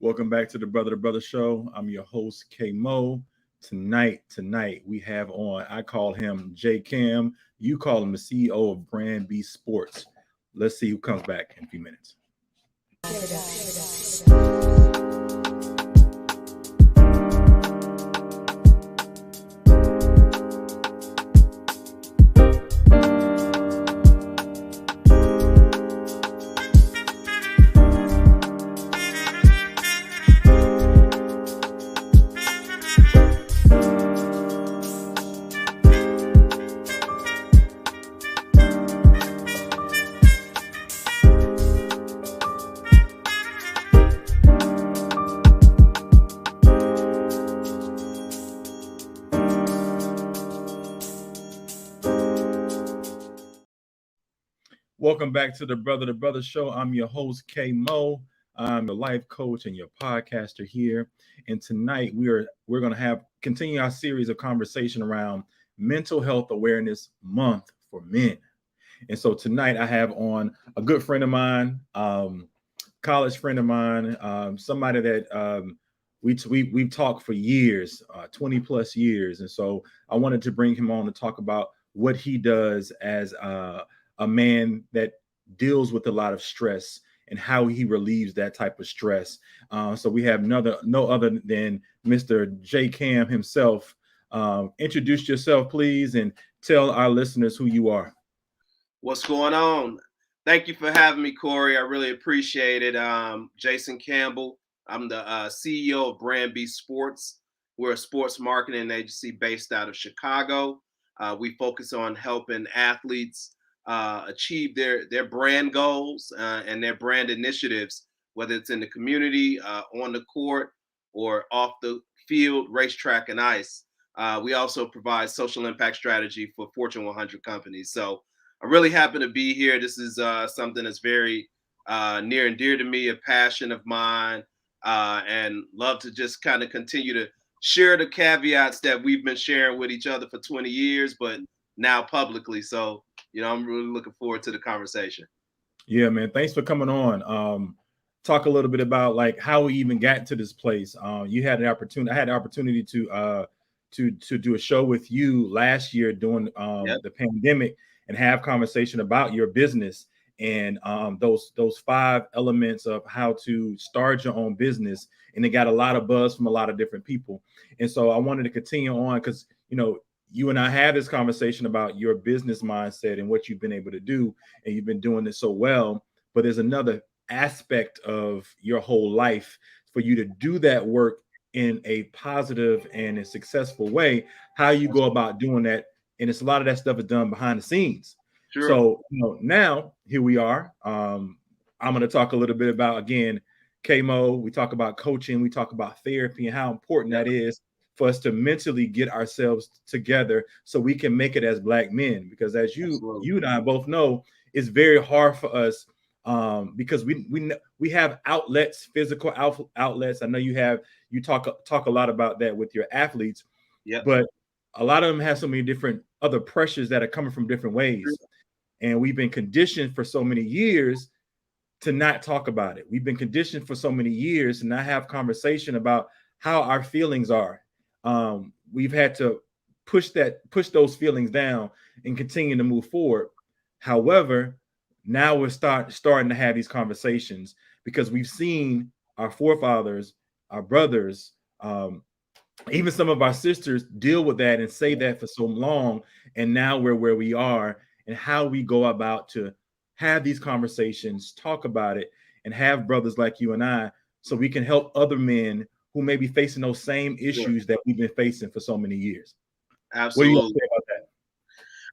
Welcome back to the Brother to Brother Show. I'm your host, K Mo. Tonight, we have on, I call him J Cam. You call him the CEO of Brand B Sports. Let's see who comes back in a few minutes. Welcome back to the Brother to Brother Show. I'm your host, K Mo. I'm your life coach and your podcaster here. And tonight we're going to continue our series of conversation around Mental Health Awareness Month for Men. And so tonight I have on a good friend of mine, college friend of mine, somebody that we've talked for years, 20 plus years. And so I wanted to bring him on to talk about what he does as a man that deals with a lot of stress and how he relieves that type of stress. So we have no other than Mr. J Cam himself. Introduce yourself, please, and tell our listeners who you are. What's going on? Thank you for having me, Corey. I really appreciate it. Jason Campbell. I'm the CEO of Brand B Sports. We're a sports marketing agency based out of Chicago. We focus on helping athletes achieve their brand goals and their brand initiatives, whether it's in the community, on the court, or off the field, racetrack, and ice. We also provide social impact strategy for Fortune 100 companies. So I'm really happy to be here. This is something that's very near and dear to me, a passion of mine, and love to just kind of continue to share the caveats that we've been sharing with each other for 20 years, but now publicly. So, I'm really looking forward to the conversation. Yeah, man. Thanks for coming on. Talk a little bit about like how we even got to this place. You had an opportunity. I had the opportunity to do a show with you last year during the pandemic and have conversation about your business and those 5 elements of how to start your own business. And it got a lot of buzz from a lot of different people. And so I wanted to continue on because, you and I had this conversation about your business mindset and what you've been able to do, and you've been doing it so well. But there's another aspect of your whole life for you to do that work in a positive and a successful way, how you go about doing that. And it's a lot of that stuff is done behind the scenes. Sure. So, now here we are. I'm going to talk a little bit about, again, KMO. We talk about coaching. We talk about therapy and how important that is for us to mentally get ourselves together so we can make it as Black men. Because as you and I both know, it's very hard for us because we have outlets, physical outlets. I know you talk a lot about that with your athletes, but a lot of them have so many different other pressures that are coming from different ways. And we've been conditioned for so many years to not talk about it. We've been conditioned for so many years to not have conversation about how our feelings are. We've had to push those feelings down and continue to move forward. However, now we're starting to have these conversations because we've seen our forefathers, our brothers, even some of our sisters deal with that and say that for so long. And now we're where we are, and how we go about to have these conversations, talk about it, and have brothers like you and I, so we can help other men who may be facing those same issues that we've been facing for so many years. Absolutely. What do you say about that?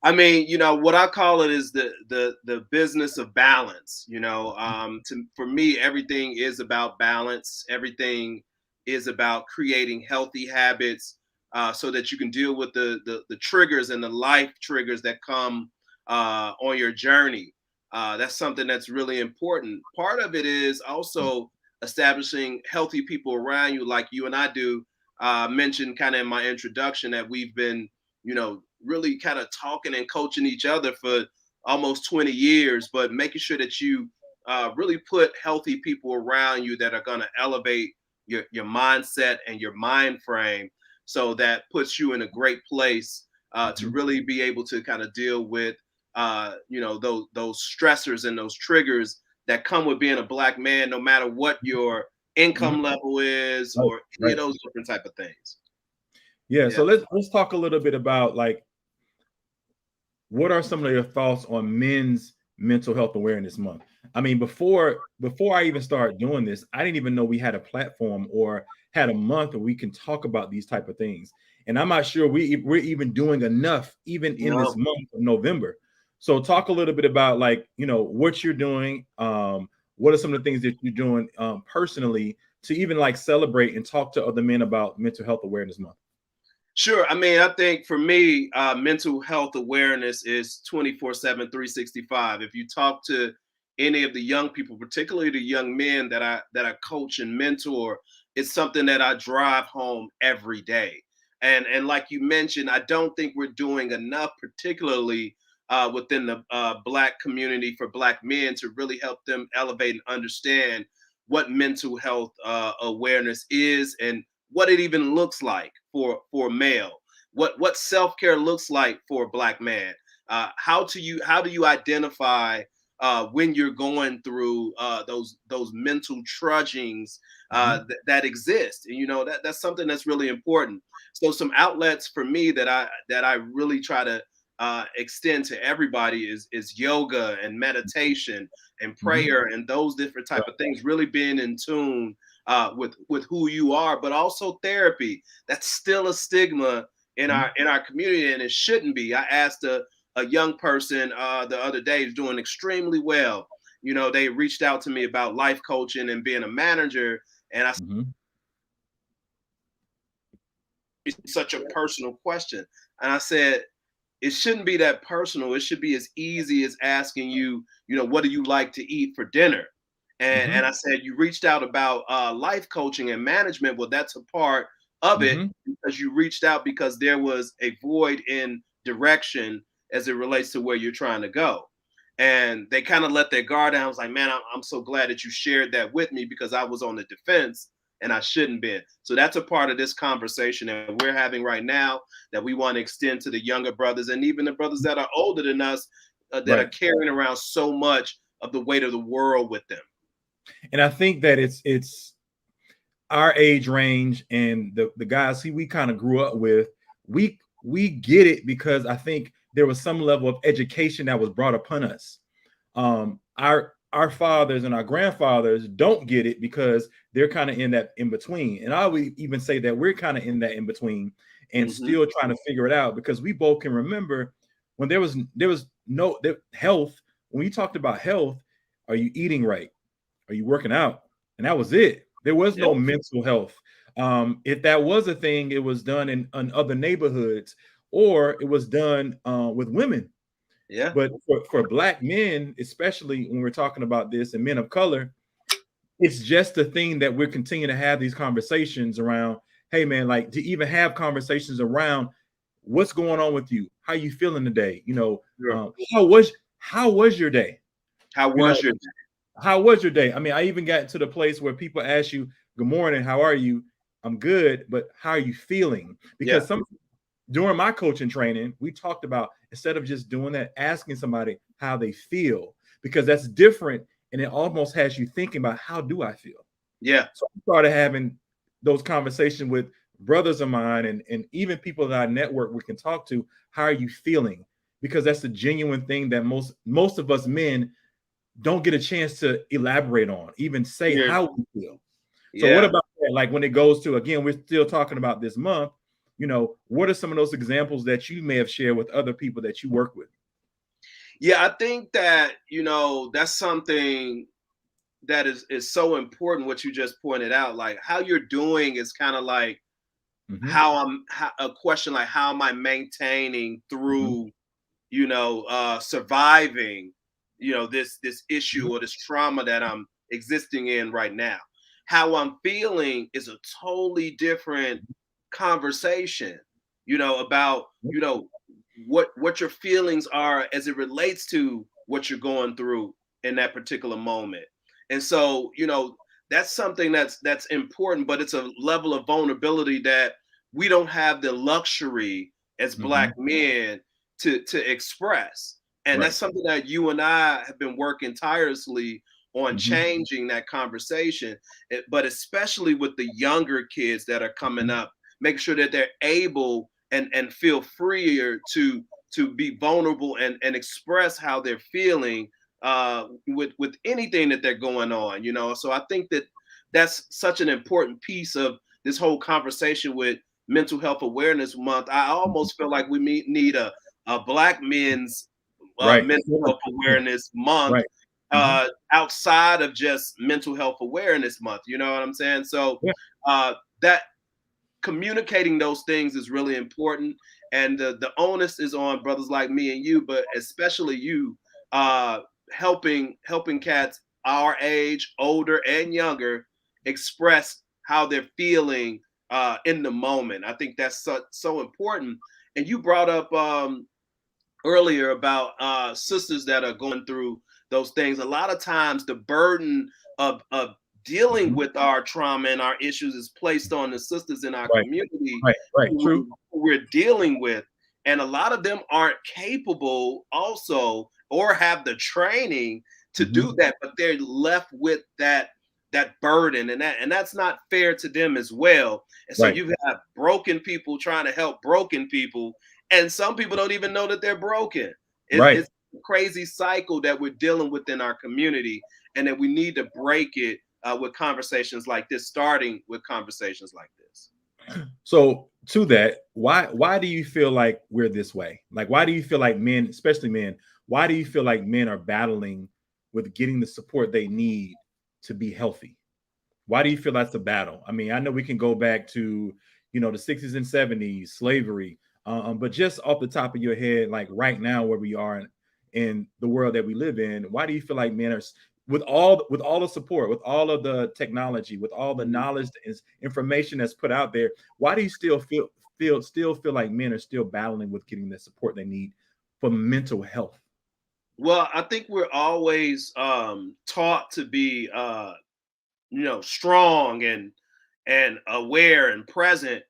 I mean, what I call it is the business of balance. For me, everything is about balance. Everything is about creating healthy habits so that you can deal with the triggers and the life triggers that come on your journey. That's something that's really important. Part of it is also establishing healthy people around you, like you and I do. Mentioned kind of in my introduction that we've been, really kind of talking and coaching each other for almost 20 years, but making sure that you really put healthy people around you that are going to elevate your mindset and your mind frame. So that puts you in a great place to really be able to kind of deal with those stressors and those triggers that come with being a Black man, no matter what your income level is Right, or any of right. those different type of things. Yeah. Yeah. So let's talk a little bit about like what are some of your thoughts on Men's Mental Health Awareness Month? I mean, before I even started doing this, I didn't even know we had a platform or had a month where we can talk about these type of things. And I'm not sure we're even doing enough, even in this No. month of November. So talk a little bit about like, what you're doing. What are some of the things that you're doing personally to even like celebrate and talk to other men about Mental Health Awareness Month? Sure. I mean, I think for me, mental health awareness is 24/7, 365. If you talk to any of the young people, particularly the young men that I coach and mentor, it's something that I drive home every day. And like you mentioned, I don't think we're doing enough, particularly within the Black community, for Black men to really help them elevate and understand what mental health awareness is and what it even looks like for a male, what self-care looks like for a Black man. How do you identify when you're going through those mental trudgings that exist? And that's something that's really important. So some outlets for me that I really try to extend to everybody is yoga and meditation and Mm-hmm. prayer and those different type of things. Really being in tune with who you are, but also therapy. That's still a stigma in Mm-hmm. our community, and it shouldn't be. I asked a young person the other day who's doing extremely well. They reached out to me about life coaching and being a manager, and I Mm-hmm. such a personal question, and I said, it shouldn't be that personal. It should be as easy as asking you, what do you like to eat for dinner? And Mm-hmm. I said, you reached out about life coaching and management. Well, that's a part of it Mm-hmm. because you reached out because there was a void in direction as it relates to where you're trying to go. And they kind of let their guard down. I was like, man, I'm so glad that you shared that with me because I was on the defense and I shouldn't be. So that's a part of this conversation that we're having right now that we want to extend to the younger brothers and even the brothers that are older than us that are Right. carrying around so much of the weight of the world with them. And I think that it's our age range and the guys who we kind of grew up with, we get it because I think there was some level of education that was brought upon us. Our fathers and our grandfathers don't get it because they're kind of in that in between. And I would even say that we're kind of in that in between and Mm-hmm. still trying to figure it out because we both can remember when there was no health. When you talked about health, are you eating right? Are you working out? And that was it. There was Yep. no mental health. If that was a thing, it was done in other neighborhoods or it was done with women. Yeah. But for Black men, especially when we're talking about this and men of color, it's just the thing that we're continuing to have these conversations around. Hey, man, like to even have conversations around what's going on with you, how you feeling today. Sure. How was your day? How You know, was your day? how was your day? I mean, I even got to the place where people ask you, "Good morning, how are you?" I'm good, but how are you feeling? Yeah. Because during my coaching training, we talked about instead of just doing that, asking somebody how they feel, because that's different and it almost has you thinking about how do I feel? Yeah. So I started having those conversations with brothers of mine and even people that I network we can talk to. How are you feeling? Because that's the genuine thing that most of us men don't get a chance to elaborate on, even say Yeah. how we feel. So what Yeah. about that? Like when it goes to, again, we're still talking about this month, what are some of those examples that you may have shared with other people that you work with? Yeah. I think that, that's something that is so important what you just pointed out. Like how you're doing is kind of like Mm-hmm. a question like how am I maintaining Mm-hmm. through surviving this issue Mm-hmm. or this trauma that I'm existing in right now. How I'm feeling is a totally different conversation, about what your feelings are as it relates to what you're going through in that particular moment. And so, that's something that's important, but it's a level of vulnerability that we don't have the luxury as Black men to express. And Right. that's something that you and I have been working tirelessly on changing that conversation. But especially with the younger kids that are coming up, make sure that they're able and feel freer to be vulnerable and express how they're feeling with anything that they're going on, you know. So I think that that's such an important piece of this whole conversation with Mental Health Awareness Month. I almost feel like we need a Black men's Right. Mental Health Awareness Month Right. Mhm. outside of just Mental Health Awareness Month. You know what I'm saying? So Yeah. that communicating those things is really important, and the onus is on brothers like me and you, but especially you, uh helping cats our age, older and younger, express how they're feeling in the moment. I think that's so important. And you brought up earlier about sisters that are going through those things. A lot of times the burden of dealing Mhm. with our trauma and our issues is placed on the sisters in our Right. community Right. Right. True. who we're dealing with. And a lot of them aren't capable also or have the training to do that, but they're left with that burden, and that's not fair to them as well. And so Right. you have broken people trying to help broken people, and some people don't even know that they're broken. Right. It's a crazy cycle that we're dealing with in our community, and that we need to break it with conversations like this, starting with conversations like this. So to that, why do you feel like we're this way? Like, why do you feel like men, especially men, why do you feel like men are battling with getting the support they need to be healthy? Why do you feel that's a battle? I mean, I know we can go back to, the 60s and 70s, slavery, but just off the top of your head, like right now where we are in the world that we live in, why do you feel like men are with all the support, with all of the technology, with all the Mhm. knowledge and information that's put out there, why do you still feel like men are still battling with getting the support they need for mental health? Well, I think we're always taught to be strong and aware and present.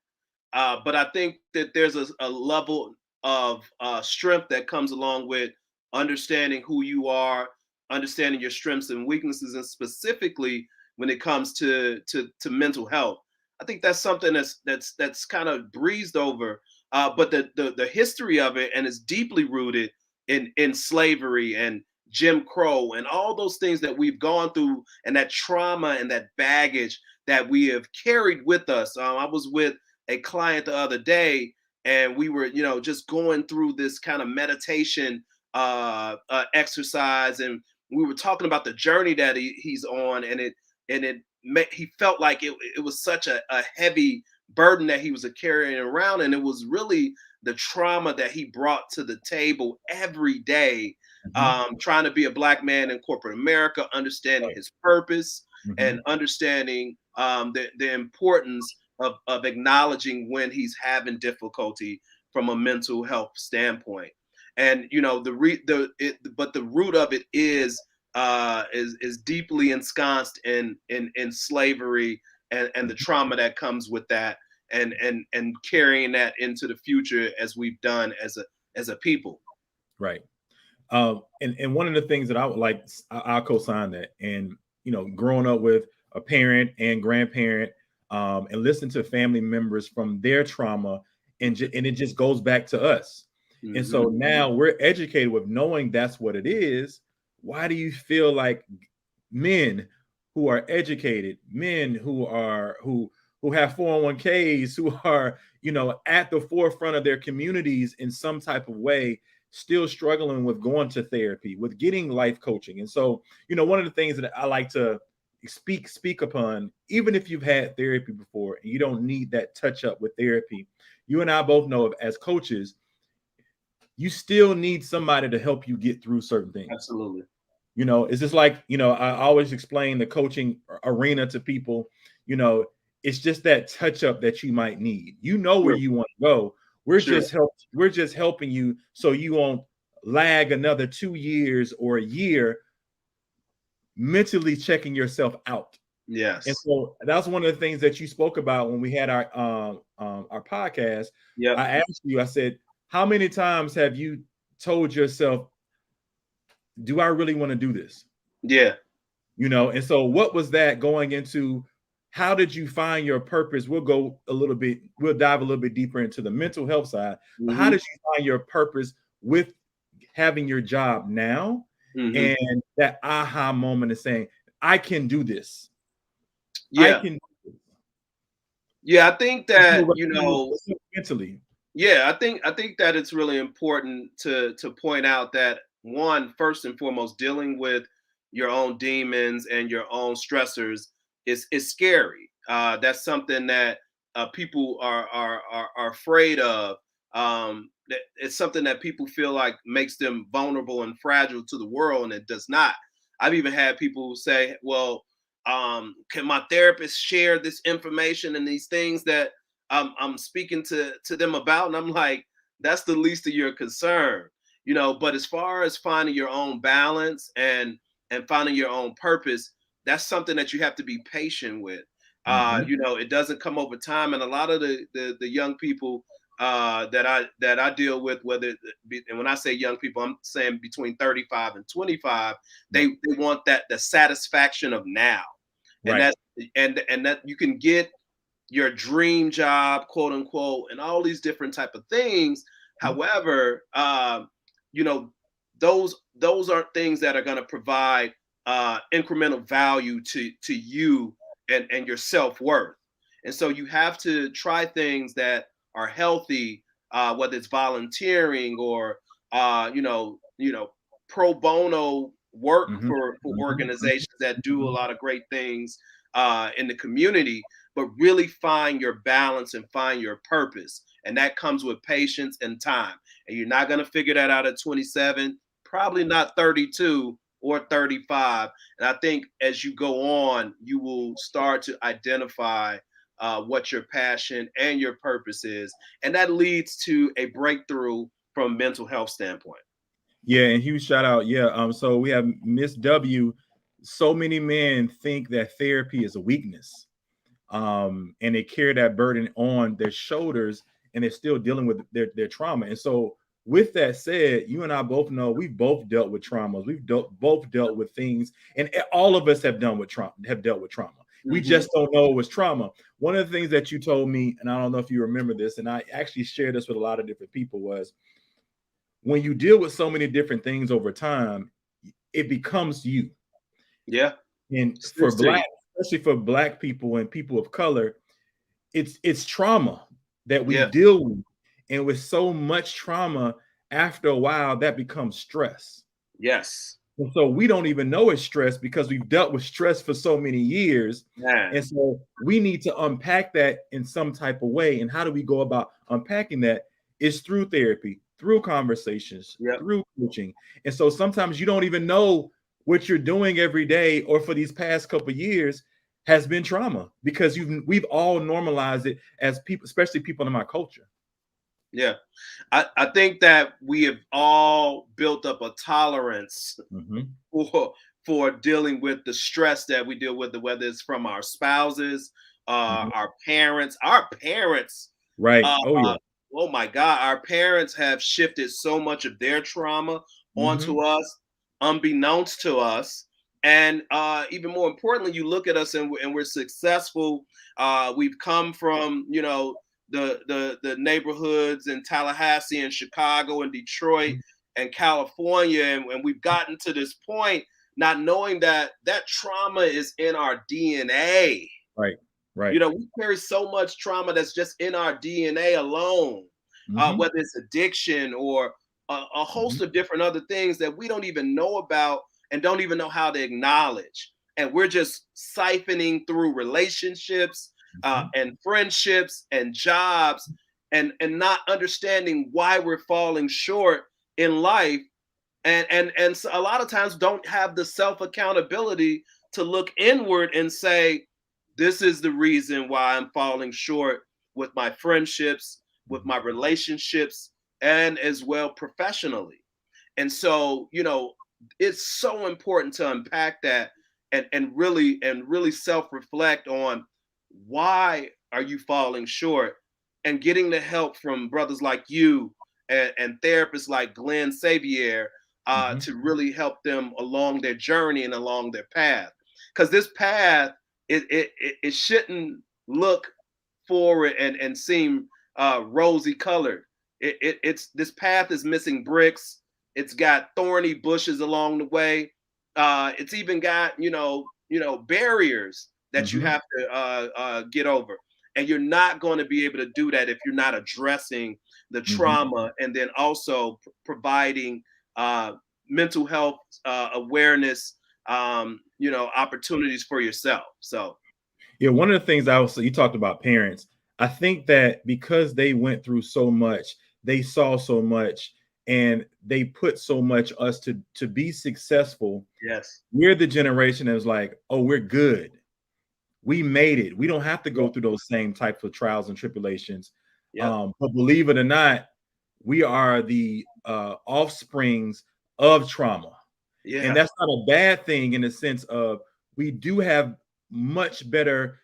But I think that there's a level of strength that comes along with understanding who you are, understanding your strengths and weaknesses, and specifically when it comes to mental health. I think that's something that's kind of breezed over, but the history of it, and is deeply rooted in slavery and Jim Crow and all those things that we've gone through, and that trauma and that baggage that we have carried with us. I was with a client the other day, and we were just going through this kind of meditation exercise, and we were talking about the journey that he's on, and he felt like it was such a heavy burden that he was carrying around, and it was really the trauma that he brought to the table every day, Mhm. trying to be a Black man in corporate America, understanding Right. his purpose and Mhm. understanding the importance of acknowledging when he's having difficulty from a mental health standpoint. And but the root of it is deeply ensconced in slavery and the trauma that comes with that, and carrying that into the future as we've done as a people. Right. And one of the things that I would like, I'll co-sign that. And growing up with a parent and grandparent, and listen to family members from their trauma, and it just goes back to us. And so Hmm. now we're educated with knowing that's what it is. Why do you feel like men who are educated, men who have 401ks, who are at the forefront of their communities in some type of way, still struggling with going to therapy, with getting life coaching? And so, one of the things that I like to speak upon, even if you've had therapy before and you don't need that touch up with therapy, you and I both know as coaches, you still need somebody to help you get through certain things. Absolutely. It's just like, I always explain the coaching arena to people. you know it's just that touch up that you might need. Where Sure. you want to go. we're Sure. just help we're just helping you so you won't lag another 2 years or a year mentally checking yourself out. And Yes. so that's one of the things that you spoke about when we had our podcast. Yep. I asked you, I said, how many times have you told yourself, do I really want to do this? Yeah. You know, and so what was that going into? How did you find your purpose? We'll dive a little bit deeper into the mental health side, but how Mm-hmm. did you find your purpose with having your job now Mm-hmm. and that aha moment of saying, I can do this. I Yeah. can Yeah. I think that, you know, mentally. yeah, I think that it's really important to point out that one, first and foremost, dealing with your own demons and your own stressors is scary. That's something that people are afraid of. It's something that people feel like makes them vulnerable and fragile to the world, and it does not. I've even had people say, "Well, can my therapist share this information and these things that I'm speaking to them about?" And I'm like, that's the least of your concern, you know. But as far as finding your own balance and finding your own purpose, that's something that you have to be patient with. Mm-hmm. You know, it doesn't come over time, and a lot of the young people that I deal with, and when I say young people, I'm saying between 35 and 25, Right. they want that the satisfaction of now, and Right. that you can get your dream job, quote unquote, and all these different type of things. However, you know, those aren't things that are going to provide incremental value to you and your self worth. And so you have to try things that are healthy, whether it's volunteering or pro bono work Mm-hmm. for Mm-hmm. organizations that do a Mm-hmm. lot of great things in the community, but really find your balance and find your purpose. And that comes with patience and time. And you're not going to figure that out at 27, probably not 32 or 35. And I think as you go on, you will start to identify what your passion and your purpose is. And that leads to a breakthrough from a mental health standpoint. Yeah, and huge shout out. Yeah. So we have Miss W. So many men think that therapy is a weakness. And they carry that burden on their shoulders and they're still dealing with their trauma. And so, with that said, you and I both know we've both dealt with traumas. Both dealt with things, and all of us have dealt with trauma. We Mm-hmm. just don't know it was trauma. One of the things that you told me, and I don't know if you remember this, and I actually shared this with a lot of different people, was when you deal with so many different things over time, it becomes you. Yeah. And for Sticks to you. black, especially for black people and people of color, it's trauma that we Yeah. deal with, and with so much trauma, after a while that becomes stress. Yes. And so we don't even know it's stress because we've dealt with stress for so many years. Man. And so we need to unpack that in some type of way. And how do we go about unpacking that? Is through therapy, through conversations, Yep. through coaching. And so sometimes you don't even know what you're doing every day or for these past couple of years has been trauma, because we've all normalized it as people, especially people in my culture. Yeah. I think that we have all built up a tolerance Mm-hmm. for for dealing with the stress that we deal with, whether it's from our spouses, Mm-hmm. our parents. Our parents, Right. uh, Oh uh, yeah. oh my God, our parents have shifted so much of their trauma Mm-hmm. onto us, unbeknownst to us. And even more importantly, you look at us and we're successful. We've come from, you know, the neighborhoods in Tallahassee and Chicago and Detroit and California, and we've gotten to this point not knowing that that trauma is in our DNA. Right. You Right. know, we carry so much trauma that's just in our DNA alone, Mm-hmm. whether it's addiction or a Mm-hmm. host of different other things that we don't even know about and don't even know how to acknowledge. And we're just siphoning through relationships Mm-hmm. and friendships and jobs and not understanding why we're falling short in life, and so a lot of times don't have the self accountability to look inward and say, this is the reason why I'm falling short with my friendships, with my relationships, and as well professionally. And so, you know, it's so important to unpack that and really self-reflect on why are you falling short, and getting the help from brothers like you and therapists like Glenn Xavier to really help them along their journey and along their path. Because this path, it shouldn't look forward and seem rosy colored. It's this path is missing bricks. It's got thorny bushes along the way. It's even got barriers that you have to get over, and you're not going to be able to do that if you're not addressing the trauma, and then also providing mental health awareness, opportunities for yourself. So Yeah, one of the things you talked about parents. I think that because they went through so much, they saw so much, and they put so much us to be successful. yes, We're the generation that was like, oh, we're good. We made it. We don't have to go through those same types of trials and tribulations. But believe it or not, we are the offsprings of trauma. And that's not a bad thing in the sense of we do have much better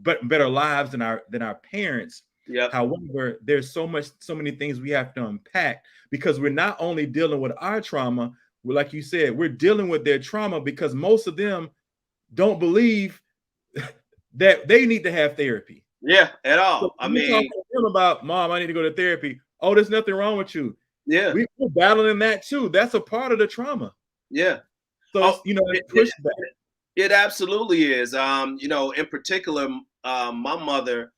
lives than our parents. However, there's so many things we have to unpack, because we're not only dealing with our trauma, like you said, we're dealing with their trauma, because most of them don't believe that they need to have therapy. Yeah, at all. So I mean, talking to them about, Mom, I need to go to therapy. Oh, there's nothing wrong with you. Yeah, we're battling that too. That's a part of the trauma. Yeah. So it absolutely is. In particular, my mother,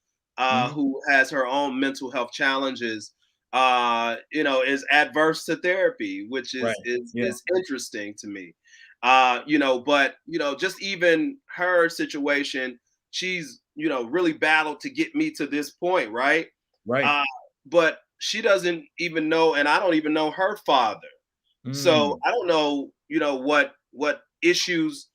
who has her own mental health challenges, is adverse to therapy, which is interesting to me. But just even her situation, she's really battled to get me to this point, right? Right. But she doesn't even know, and I don't even know her father. So I don't know, what issues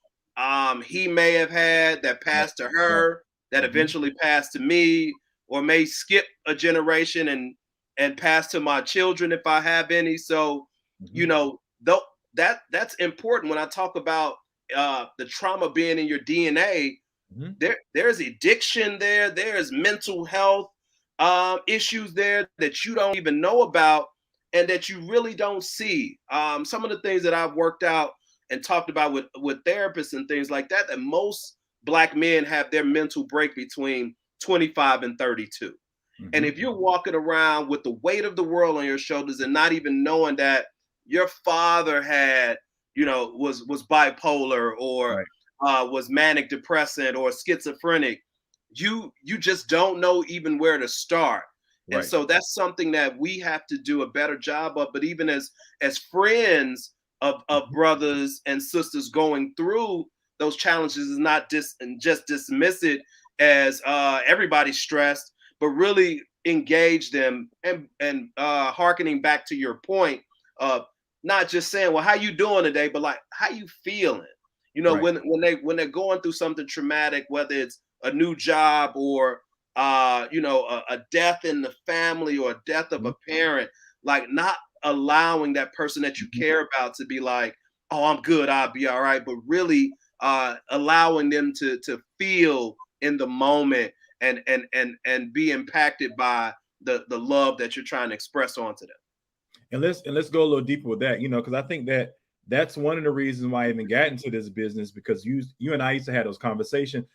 he may have had that passed to her, that eventually passed to me, or may skip a generation and pass to my children if I have any. So, though that's important when I talk about the trauma being in your DNA. There's addiction there's mental health issues there that you don't even know about, and that you really don't see. Some of the things that I've worked out and talked about with therapists and things like that most Black men have their mental break between 25 and 32. And if you're walking around with the weight of the world on your shoulders and not even knowing that your father had, was bipolar, or was manic depressant or schizophrenic, you just don't know even where to start. And so that's something that we have to do a better job of. But even as friends of brothers and sisters going through those challenges, is not just dismiss it as everybody's stressed, but really engage them, and hearkening back to your point of not just saying, well, how you doing today, but like, how you feeling? When they're going through something traumatic, whether it's a new job or a death in the family, or a death of a parent, like not allowing that person that you care about to be like, oh, I'm good, I'll be all right, but really allowing them to feel in the moment and be impacted by the love that you're trying to express onto them. And let's go a little deeper with that, because I think that's one of the reasons why I even got into this business, because you and I used to have those conversations,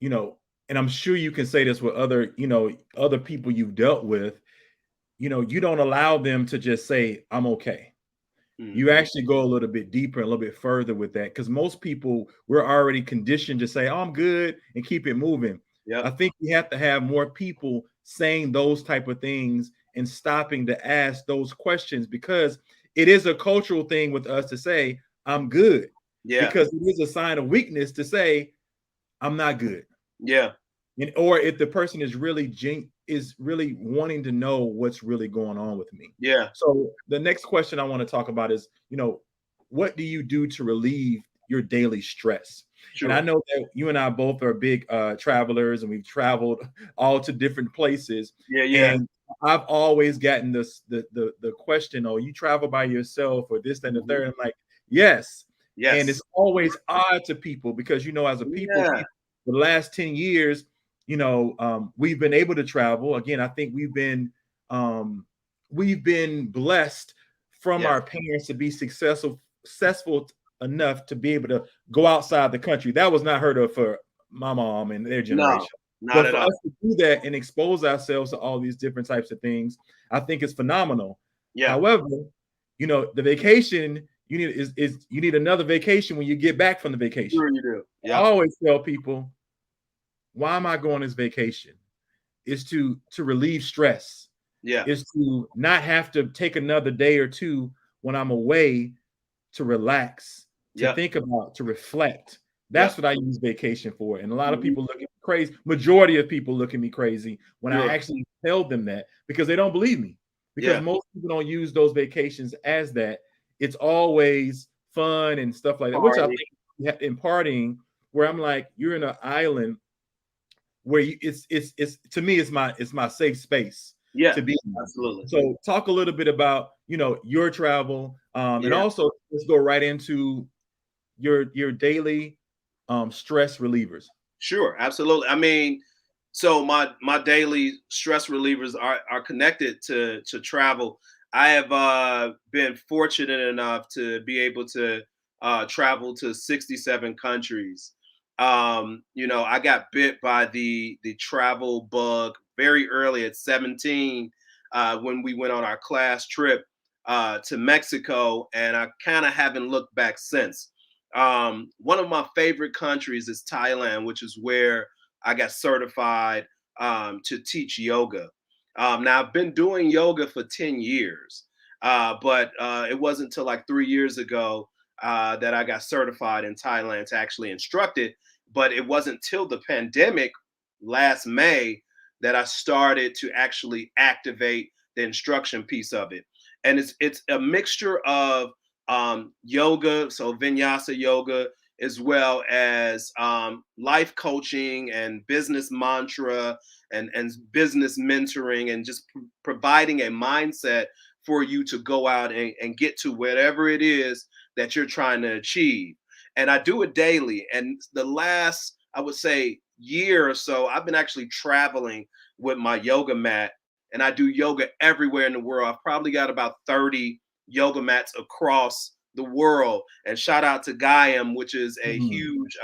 and I'm sure you can say this with other people you've dealt with, you don't allow them to just say, I'm okay. You actually go a little bit deeper, a little bit further with that, because most people, we're already conditioned to say, oh, I'm good, and keep it moving. I think we have to have more people saying those type of things and stopping to ask those questions, because it is a cultural thing with us to say, I'm good. Because it is a sign of weakness to say, I'm not good. Or if the person is really wanting to know what's really going on with me. So the next question I want to talk about is, what do you do to relieve your daily stress? And I know that you and I both are big travelers, and we've traveled all to different places. And I've always gotten the question, oh, you travel by yourself, or this, that, and the third. I'm like, yes. And Yes. it's always odd to people because, as a people, Yeah. for the last 10 years, we've been able to travel. Again, I think we've been blessed from Yes. our parents to be successful enough to be able to go outside the country. That was not heard of for my mom and their No, generation. not But at for all. us to do that and expose ourselves to all these different types of things, I think it's phenomenal. Yeah. However, the vacation you need is you need another vacation when you get back from the vacation. Sure you do. I Yeah. always tell people, why am I going on this vacation? Is to relieve stress. Yeah. Is to not have to take another day or two when I'm away to relax, to Yeah. think about, to reflect. Yeah. That's what I use vacation for. And a lot of Mhm. people look at me crazy. Majority of people look at me crazy when I Sure. actually tell them that because they don't believe me. Because Yeah. most people don't use those vacations as that. It's always fun and stuff like that, which I Party. think in partying, where I'm like, you're in an island where it's to me, it's my safe space Yeah. to be in. Absolutely. So talk a little bit about your travel, and Yeah. also let's go right into your daily stress relievers. Sure. Absolutely. I mean, so my daily stress relievers are connected to travel. I have been fortunate enough to be able to travel to 67 countries. I got bit by the travel bug very early at 17 when we went on our class trip to Mexico, and I kind of haven't looked back since. One of my favorite countries is Thailand, which is where I got certified to teach yoga. Now, I've been doing yoga for 10 years, but it wasn't until like 3 years ago that I got certified in Thailand to actually instruct it. But it wasn't till the pandemic last May that I started to actually activate the instruction piece of it. And it's a mixture of yoga, so vinyasa yoga, as well as life coaching and business mantra and business mentoring and just providing a mindset for you to go out and get to whatever it is that you're trying to achieve. And I do it daily. And the last, I would say, year or so, I've been actually traveling with my yoga mat. And I do yoga everywhere in the world. I've probably got about 30 yoga mats across the world. And shout out to Gaiam, which is a Mhm. huge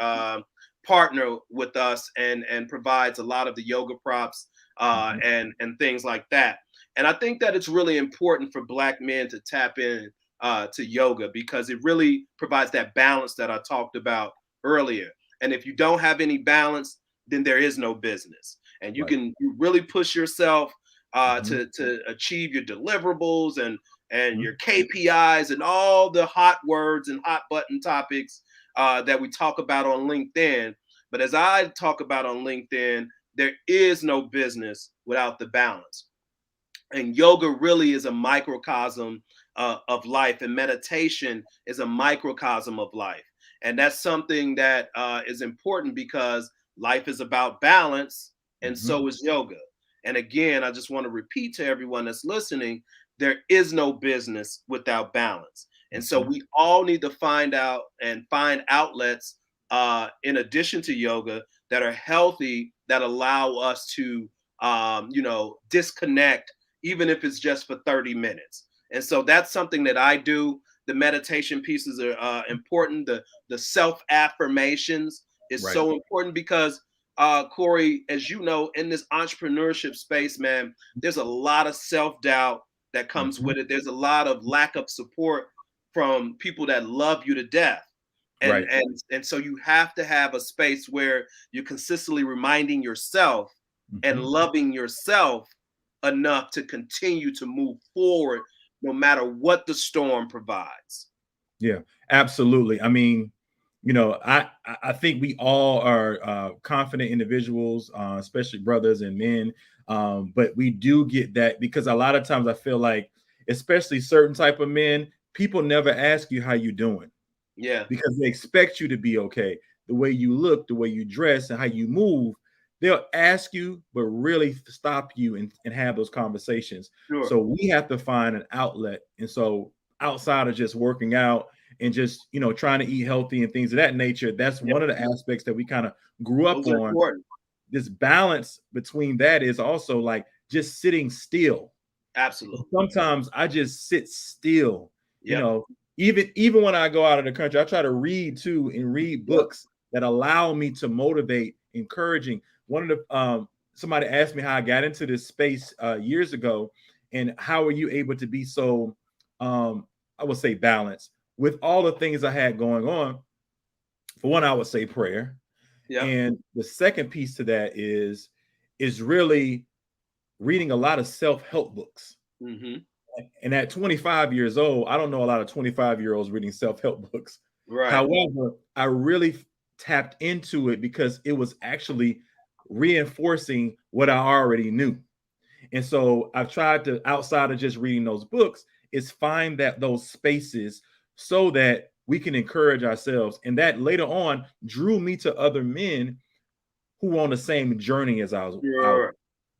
partner with us and provides a lot of the yoga props Mhm. and things like that. And I think that it's really important for Black men to tap in to yoga because it really provides that balance that I talked about earlier. And if you don't have any balance, then there is no business. And Right. you really push yourself Mhm. to achieve your deliverables and Mhm. your KPIs and all the hot words and hot button topics that we talk about on LinkedIn. But as I talk about on LinkedIn, there is no business without the balance. And yoga really is a microcosm of life, and meditation is a microcosm of life. And that's something that is important because life is about balance, and Mhm. so is yoga. And again, I just want to repeat to everyone that's listening, there is no business without balance. And so Mhm. we all need to find out and find outlets in addition to yoga that are healthy, that allow us to disconnect, even if it's just for 30 minutes. And so that's something that I do. The meditation pieces are important. The self affirmations is Right. so important because Corey, as you know, in this entrepreneurship space, man, there's a lot of self doubt that comes Mhm. with it. There's a lot of lack of support from people that love you to death. And Right. and so you have to have a space where you're consistently reminding yourself and Mhm. loving yourself enough to continue to move forward no matter what the storm provides. Yeah, absolutely. I mean, I think we all are confident individuals, especially brothers and men. But we do get that because a lot of times I feel like, especially certain type of men, people never ask you how you doing Yeah, because they expect you to be okay. The way you look, the way you dress, and how you move, they'll ask you, but really stop you and have those conversations. sure. So we have to find an outlet. And so outside of just working out and just, trying to eat healthy and things of that nature. That's Yep. one of the aspects that we kind of grew up Those are on. important. This balance between that is also like just sitting still. Absolutely. Sometimes I just sit still, Yep. even when I go out of the country, I try to read too, and read books that allow me to motivate, encouraging. One of the somebody asked me how I got into this space years ago, and how are you able to be so I would say balanced with all the things I had going on. For one, I would say prayer. Yep. And the second piece to that is really reading a lot of self-help books. Mm-hmm. And at 25 years old, I don't know a lot of 25-year-olds reading self-help books. Right. However, I really tapped into it because it was actually reinforcing what I already knew. And so I've tried to, outside of just reading those books, is find those spaces so that we can encourage ourselves. And that later on drew me to other men who were on the same journey as I was. Sure.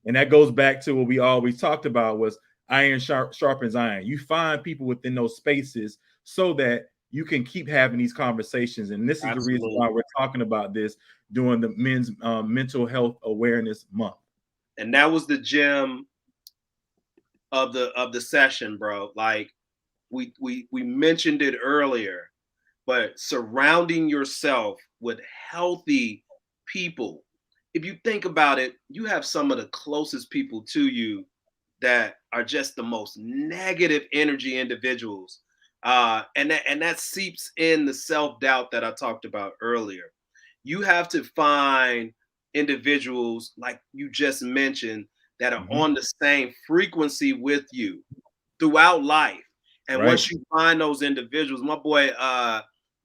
And that goes back to what we always talked about, was iron sharpens iron. You find people within those spaces so that you can keep having these conversations. And this is the reason why we're talking about this during the Men's Mental Health Awareness Month. And that was the gem of the session, bro. Like we mentioned it earlier, but surrounding yourself with healthy people. If you think about it, you have some of the closest people to you that are just the most negative energy individuals. And that seeps in the self-doubt that I talked about earlier. You have to find individuals, like you just mentioned, that are on the same frequency with you throughout life. And Right. once you find those individuals, my boy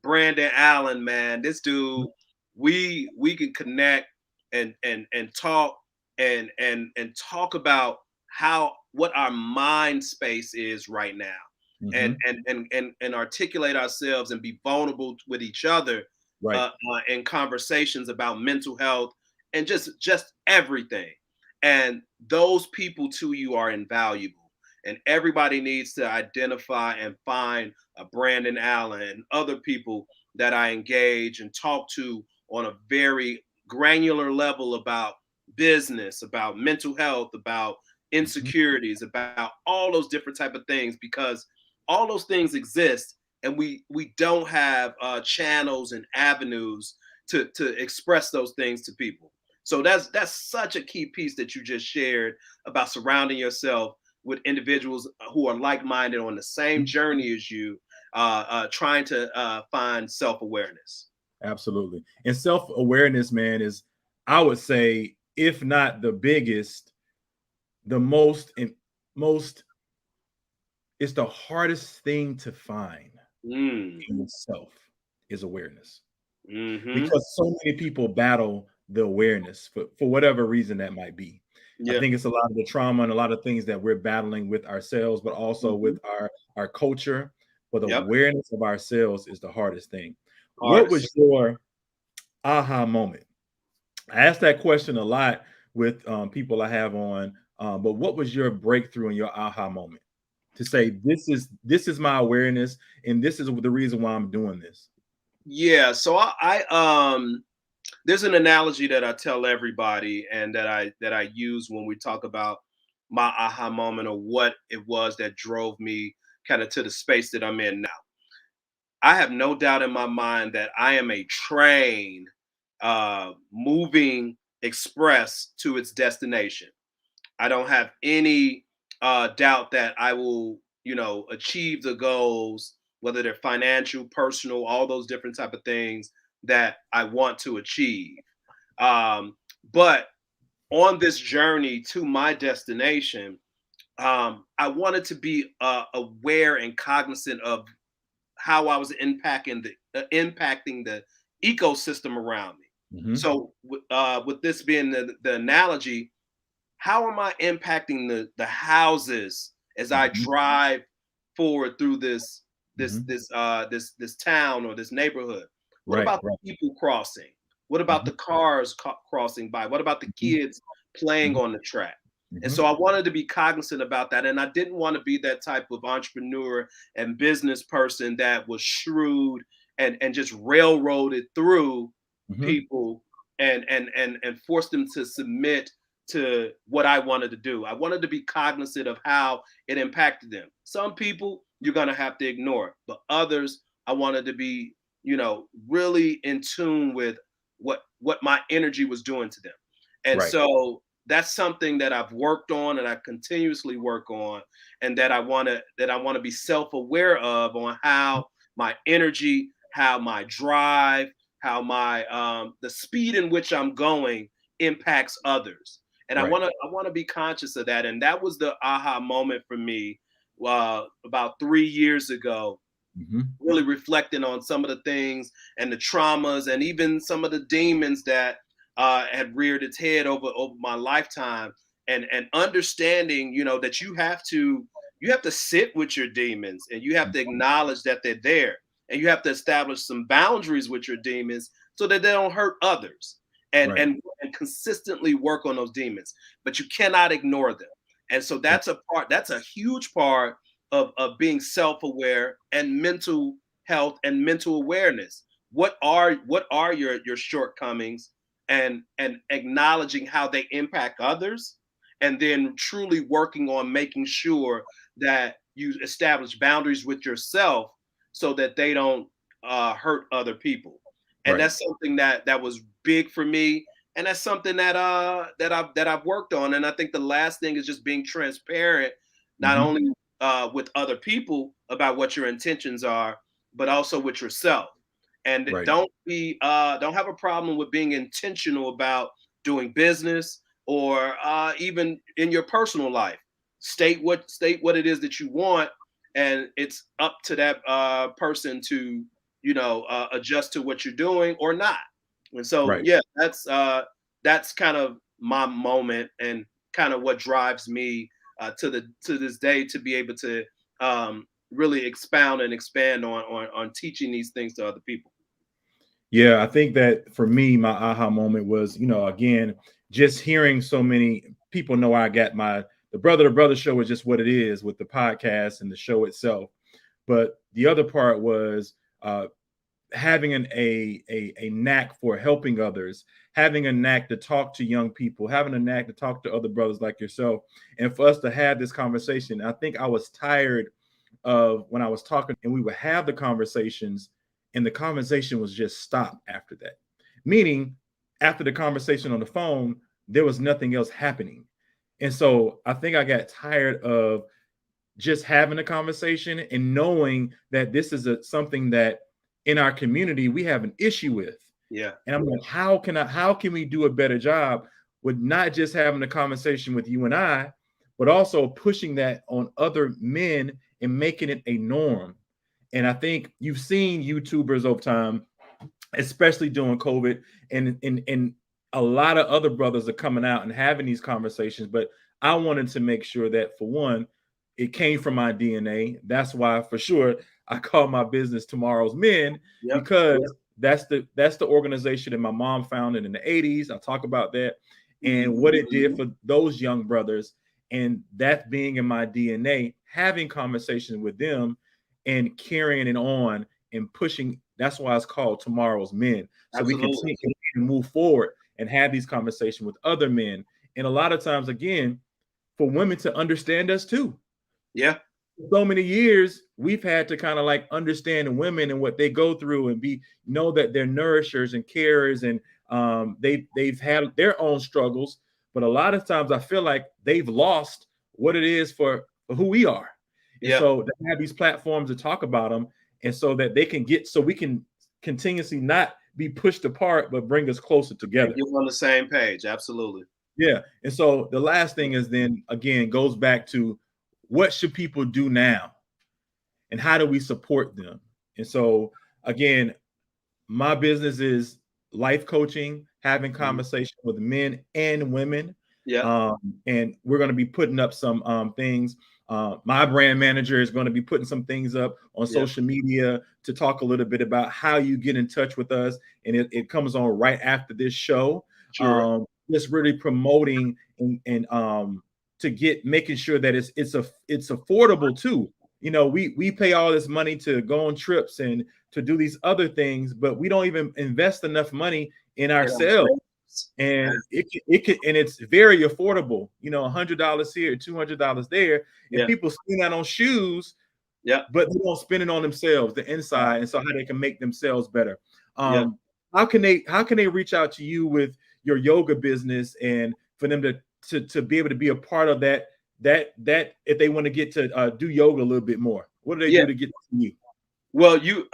Brandon Allen, man, this dude, we can connect and talk and talk about what our mind space is right now. And articulate ourselves and be vulnerable with each other Right. in conversations about mental health and just everything. And those people to you are invaluable. And everybody needs to identify and find a Brandon Allen and other people that I engage and talk to on a very granular level about business, about mental health, about insecurities, about all those different type of things, because all those things exist, and we don't have channels and avenues to express those things to people. So that's such a key piece that you just shared about surrounding yourself with individuals who are like-minded on the same journey as you, trying to find self-awareness. Absolutely. And self-awareness, man, is, I would say, if not the biggest, the most, it's the hardest thing to find in yourself is awareness. Because so many people battle the awareness for whatever reason that might be. I think it's a lot of the trauma and a lot of things that we're battling with ourselves, but also with our culture. But the awareness of ourselves is the hardest thing. What was your aha moment? I ask that question a lot with people I have on, but what was your breakthrough and your aha moment to say, this is my awareness, and this is the reason why I'm doing this? Yeah, so I there's an analogy that I tell everybody and that I use when we talk about my aha moment, or what it was that drove me kind of to the space that I'm in now. I have no doubt in my mind that I am a train moving express to its destination. I don't have any doubt that I will, achieve the goals, whether they're financial, personal, all those different type of things that I want to achieve. But on this journey to my destination, I wanted to be aware and cognizant of how I was impacting the ecosystem around me. So with this being the analogy, how am I impacting the houses as I drive forward through this town or this neighborhood? What Right. about the people crossing? What about the cars crossing by? What about the kids playing on the track? And so I wanted to be cognizant about that. And I didn't want to be that type of entrepreneur and business person that was shrewd and just railroaded through people and forced them to submit to what I wanted to do. I wanted to be cognizant of how it impacted them. Some people you're going to have to ignore, but others I wanted to be, really in tune with what my energy was doing to them. And so that's something that I've worked on and I continuously work on, and that I want to be self-aware of, on how my energy, how my drive, how my the speed in which I'm going impacts others. And I want to be conscious of that. And that was the aha moment for me about 3 years ago, really reflecting on some of the things and the traumas and even some of the demons that had reared its head over my lifetime, and understanding, that you have to sit with your demons, and you have to acknowledge that they're there, and you have to establish some boundaries with your demons so that they don't hurt others, and consistently work on those demons, but you cannot ignore them. And so that's a huge part of being self-aware and mental health and mental awareness. What are your shortcomings, and acknowledging how they impact others, and then truly working on making sure that you establish boundaries with yourself so that they don't hurt other people. And that's something that was big for me, and that's something that I've worked on. And I think the last thing is just being transparent, not only with other people about what your intentions are, but also with yourself. And don't have a problem with being intentional about doing business, or even in your personal life. State what it is that you want, and it's up to that person to adjust to what you're doing or not. And so that's kind of my moment, and kind of what drives me to this day, to be able to really expound and expand on teaching these things to other people. Yeah, I think that for me, my aha moment was, again, just hearing so many people know I got the Brother to Brother show is just what it is with the podcast and the show itself. But the other part was having a knack for helping others, having a knack to talk to young people, having a knack to talk to other brothers like yourself, and for us to have this conversation. I think I was tired of when I was talking and we would have the conversations, and the conversation was just stop after that. Meaning, after the conversation on the phone, there was nothing else happening. And so I think I got tired of just having a conversation and knowing that this is something that in our community we have an issue with. Yeah. And I'm like, how can we do a better job with not just having a conversation with you and I, but also pushing that on other men and making it a norm. And I think you've seen YouTubers over time, especially during COVID, and a lot of other brothers are coming out and having these conversations. But I wanted to make sure that, for one, it came from my DNA. That's why, for sure, I call my business Tomorrow's Men, because that's the organization that my mom founded in the 80s. I'll talk about that and what it did for those young brothers, and that being in my DNA, having conversations with them and carrying it on and pushing. That's why it's called Tomorrow's Men. So we can move forward and have these conversations with other men. And a lot of times, again, for women to understand us too. Yeah. So many years we've had to kind of like understand women and what they go through, and know that they're nourishers and carers, and they've had their own struggles. But a lot of times I feel like they've lost what it is for who we are. And so to have these platforms to talk about them, and so that they can so we can continuously not be pushed apart, but bring us closer together. You're on the same page. Absolutely. Yeah. And so the last thing is then again goes back to, what should people do now? And how do we support them? And so again, my business is life coaching, having conversation with men and women. And we're going to be putting up some things. My brand manager is going to be putting some things up on social media to talk a little bit about how you get in touch with us. And it comes on right after this show. Just really promoting and to get making sure that it's affordable too. You know, we pay all this money to go on trips and to do these other things, but we don't even invest enough money in ourselves. And and it's very affordable. You know, $100 here, $200 there, and people spend that on shoes. Yeah, but they don't spend it on themselves, the inside, and so how they can make themselves better. How can they reach out to you with your yoga business and for them to be able to be a part of that if they want to get to do yoga a little bit more? What do they do to get to you? Well, you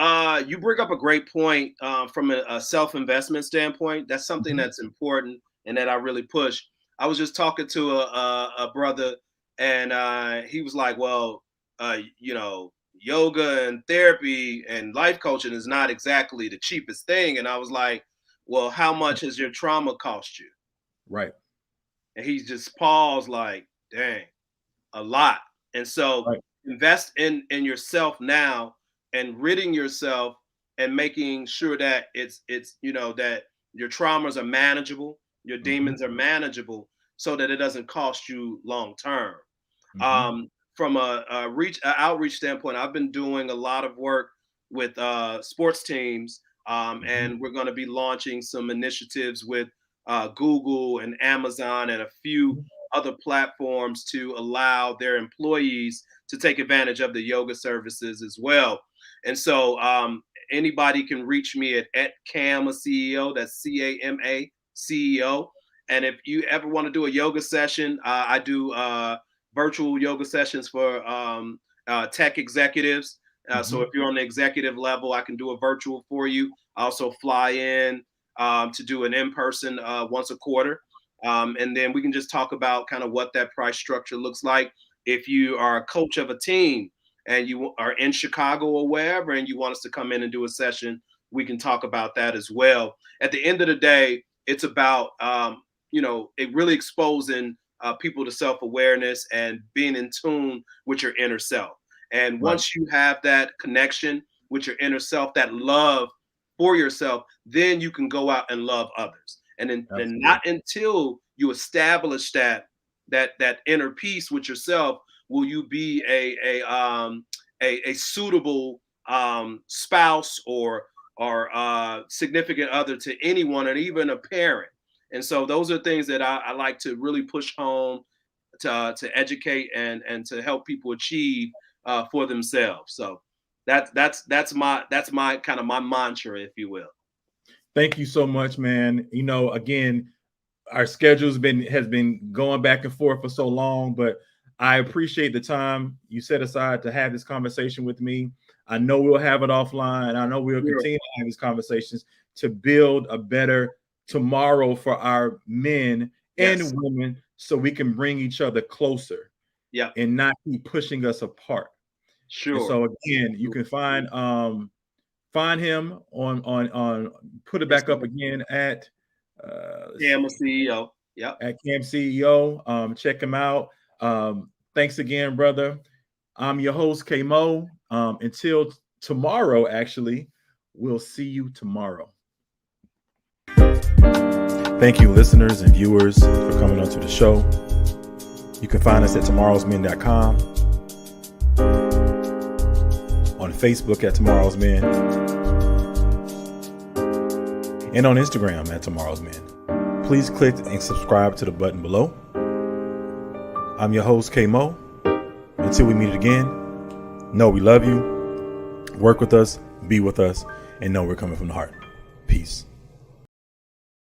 bring up a great point from a self-investment standpoint. That's something that's important and that I really push. I was just talking to a brother, and he was like, well, you know, yoga and therapy and life coaching is not exactly the cheapest thing. And I was like, well, how much has your trauma cost you? Right. And he just paused like, dang, a lot. And so invest in yourself now and ridding yourself and making sure that it's you know, that your traumas are manageable, your demons are manageable, so that it doesn't cost you long term. From a outreach standpoint, I've been doing a lot of work with sports teams, and we're going to be launching some initiatives with Google and Amazon and a few other platforms to allow their employees to take advantage of the yoga services as well. And so anybody can reach me at Cama CEO, that's CAMA CEO. And if you ever want to do a yoga session, I do virtual yoga sessions for tech executives. So if you're on the executive level, I can do a virtual for you. I also fly in to do an in-person once a quarter. And then we can just talk about kind of what that price structure looks like. If you are a coach of a team and you are in Chicago or wherever, and you want us to come in and do a session, we can talk about that as well. At the end of the day, it's about, you know, it really exposing people to self-awareness and being in tune with your inner self. And once you have that connection with your inner self, that love for yourself, then you can go out and love others. And then and not until you establish that inner peace with yourself will you be a suitable spouse or significant other to anyone, and even a parent. And so those are things that I like to really push home to educate and to help people achieve for themselves. So that's my kind of my mantra, if you will. Thank you so much, man. You know, again, our schedules has been going back and forth for so long, but I appreciate the time you set aside to have this conversation with me. I know we'll have it offline. I know we'll continue to have these conversations to build a better tomorrow for our men and women, so we can bring each other closer and not keep pushing us apart. And so again, you can find him on put it back up again at Cam CEO. At Cam CEO. Check him out. Thanks again, brother. I'm your host, K-Mo. Until tomorrow, actually, we'll see you tomorrow. Thank you, listeners and viewers, for coming onto the show. You can find us at tomorrowsmen.com, on Facebook at Tomorrow's Men, and on Instagram at Tomorrow's Men. Please click and subscribe to the button below. I'm your host, K-Mo. Until we meet again, know we love you, work with us, be with us, and know we're coming from the heart. Peace.